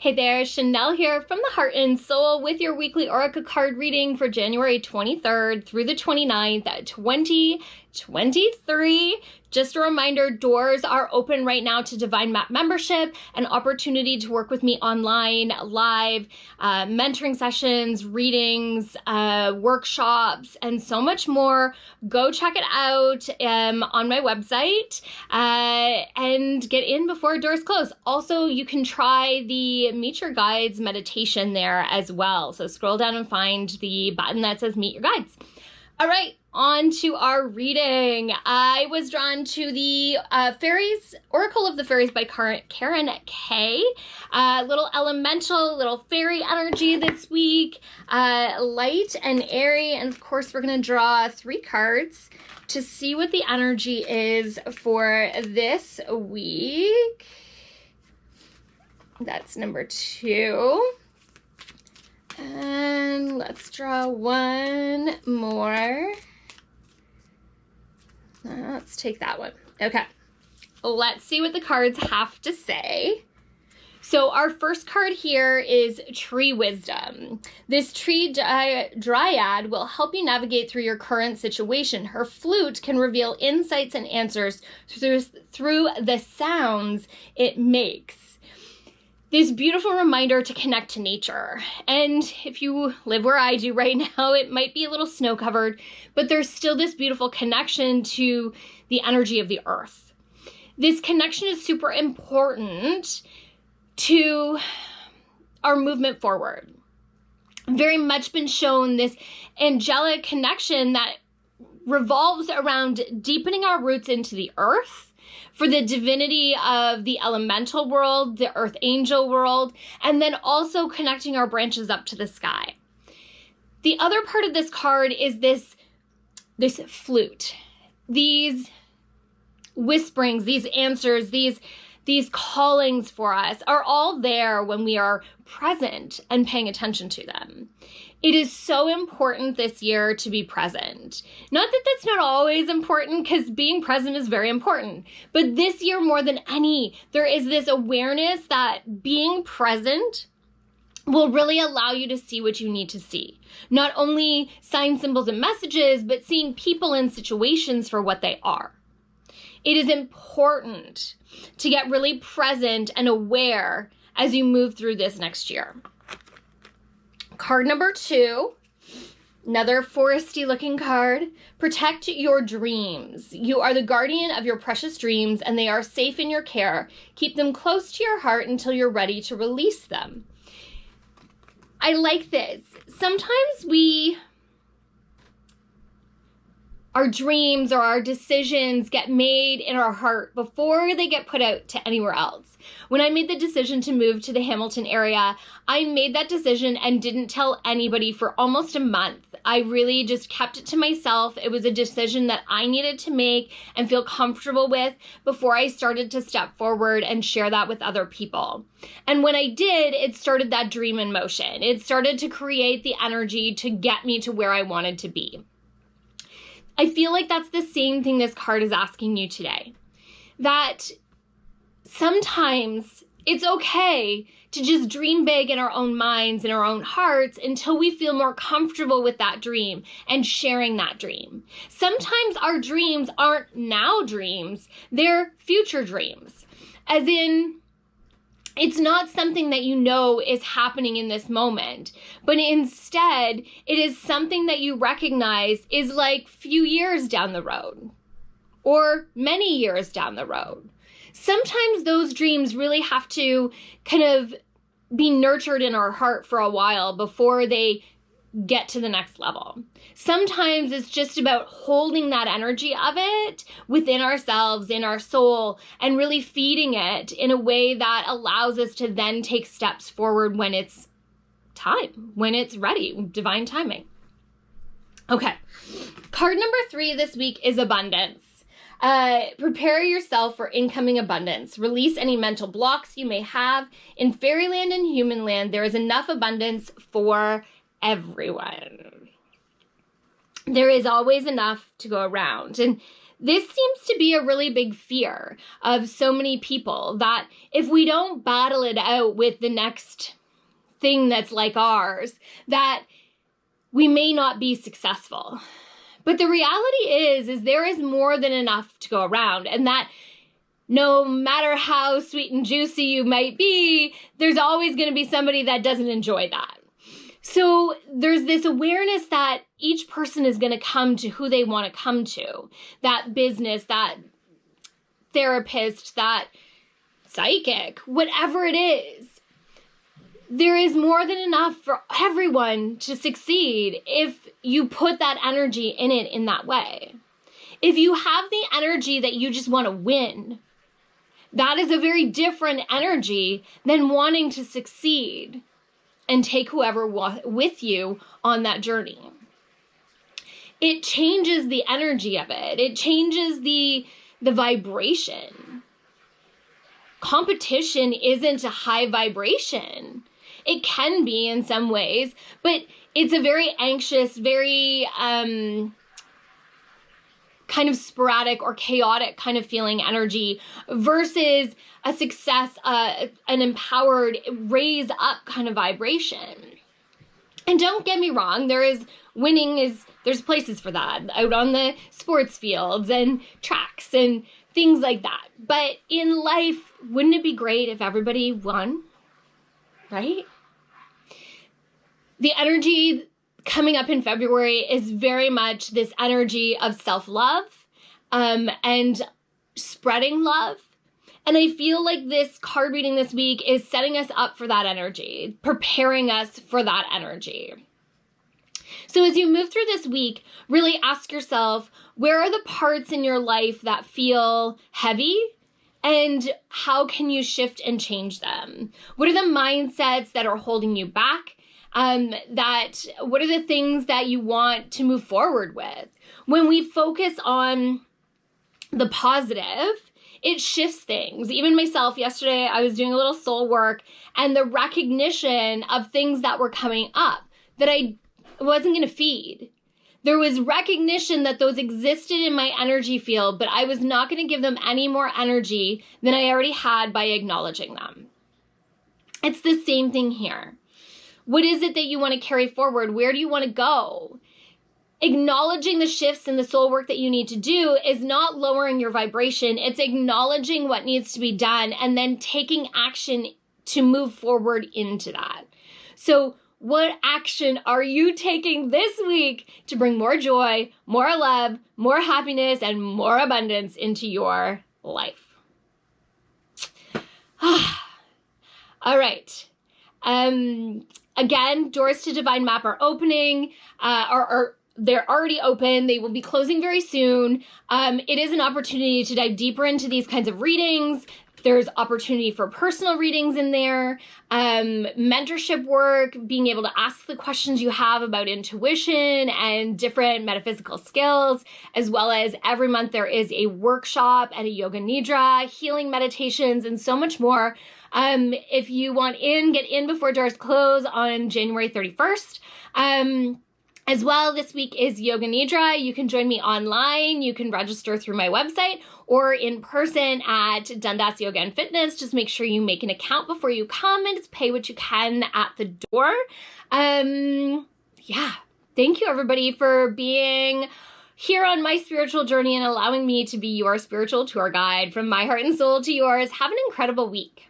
Hey there, Shanel here from the Heart and Soul with your weekly Oracle card reading for January 23rd through the 29th at 2023. Just a reminder, doors are open right now to Divine Map membership, an opportunity to work with me online, live, mentoring sessions, readings, workshops, and so much more. Go check it out on my website and get in before doors close. Also, you can try the Meet Your Guides meditation there as well. So scroll down and find the button that says Meet Your Guides. All right, on to our reading. I was drawn to the Fairies, Oracle of the Fairies by Karen K. Little elemental, little fairy energy this week. Light and airy. And of course, we're going to draw 3 cards to see what the energy is for this week. That's number 2. And let's draw one more. Let's take that one. Okay. Let's see what the cards have to say. So our first card here is Tree Wisdom. This tree dryad will help you navigate through your current situation. Her flute can reveal insights and answers through the sounds it makes. This beautiful reminder to connect to nature. And if you live where I do right now, it might be a little snow covered, but there's still this beautiful connection to the energy of the earth. This connection is super important to our movement forward. Very much been shown this angelic connection that revolves around deepening our roots into the earth, for the divinity of the elemental world, the earth angel world, and then also connecting our branches up to the sky. The other part of this card is this flute. These whisperings, these answers, these callings for us are all there when we are present and paying attention to them. It is so important this year to be present. Not that that's not always important, because being present is very important. But this year more than any, there is this awareness that being present will really allow you to see what you need to see. Not only signs, symbols, and messages, but seeing people and situations for what they are. It is important to get really present and aware as you move through this next year. Card number 2, another foresty looking card. Protect your dreams. You are the guardian of your precious dreams and they are safe in your care. Keep them close to your heart until you're ready to release them. I like this. Sometimes our dreams or our decisions get made in our heart before they get put out to anywhere else. When I made the decision to move to the Hamilton area, I made that decision and didn't tell anybody for almost a month. I really just kept it to myself. It was a decision that I needed to make and feel comfortable with before I started to step forward and share that with other people. And when I did, it started that dream in motion. It started to create the energy to get me to where I wanted to be. I feel like that's the same thing this card is asking you today. That sometimes it's okay to just dream big in our own minds and our own hearts until we feel more comfortable with that dream and sharing that dream. Sometimes our dreams aren't now dreams, they're future dreams. As in, it's not something that you know is happening in this moment, but instead it is something that you recognize is like few years down the road or many years down the road. Sometimes those dreams really have to kind of be nurtured in our heart for a while before they get to the next level. Sometimes it's just about holding that energy of it within ourselves, in our soul, and really feeding it in a way that allows us to then take steps forward when it's time, when it's ready, divine timing. Okay, card number 3 this week is abundance. Prepare yourself for incoming abundance. Release any mental blocks you may have. In fairyland and human land, there is enough abundance for everyone. There is always enough to go around. And This seems to be a really big fear of so many people, that if we don't battle it out with the next thing that's like ours, that we may not be successful. But the reality is there is more than enough to go around, and that no matter how sweet and juicy you might be, there's always going to be somebody that doesn't enjoy that. So there's this awareness that each person is going to come to who they want to come to. That business, that therapist, that psychic, whatever it is. There is more than enough for everyone to succeed if you put that energy in it in that way. If you have the energy that you just want to win, that is a very different energy than wanting to succeed and take whoever with you on that journey. It changes the energy of it. It changes the vibration. Competition isn't a high vibration. It can be in some ways, but it's a very anxious, very kind of sporadic or chaotic kind of feeling energy versus a success, an empowered, raise up kind of vibration. And don't get me wrong, there's places for that out on the sports fields and tracks and things like that. But in life, wouldn't it be great if everybody won? Right? The energy coming up in February is very much this energy of self-love and spreading love. And I feel like this card reading this week is setting us up for that energy, preparing us for that energy. So as you move through this week, really ask yourself, where are the parts in your life that feel heavy? And how can you shift and change them? What are the mindsets that are holding you back? What are the things that you want to move forward with? When we focus on the positive, it shifts things. Even myself, yesterday, I was doing a little soul work, and the recognition of things that were coming up that I wasn't going to feed. There was recognition that those existed in my energy field, but I was not going to give them any more energy than I already had by acknowledging them. It's the same thing here. What is it that you want to carry forward? Where do you want to go? Acknowledging the shifts in the soul work that you need to do is not lowering your vibration. It's acknowledging what needs to be done and then taking action to move forward into that. So what action are you taking this week to bring more joy, more love, more happiness, and more abundance into your life? All right. Again, doors to Divine Map are opening, they're already open. They will be closing very soon. It is an opportunity to dive deeper into these kinds of readings. There's opportunity for personal readings in there, mentorship work, being able to ask the questions you have about intuition and different metaphysical skills, as well as every month there is a workshop and a yoga nidra, healing meditations, and so much more. If you want in, get in before doors close on January 31st. As well, this week is Yoga Nidra. You can join me online. You can register through my website or in person at Dundas Yoga and Fitness. Just make sure you make an account before you come and just pay what you can at the door. Yeah, thank you everybody for being here on my spiritual journey and allowing me to be your spiritual tour guide from my heart and soul to yours. Have an incredible week.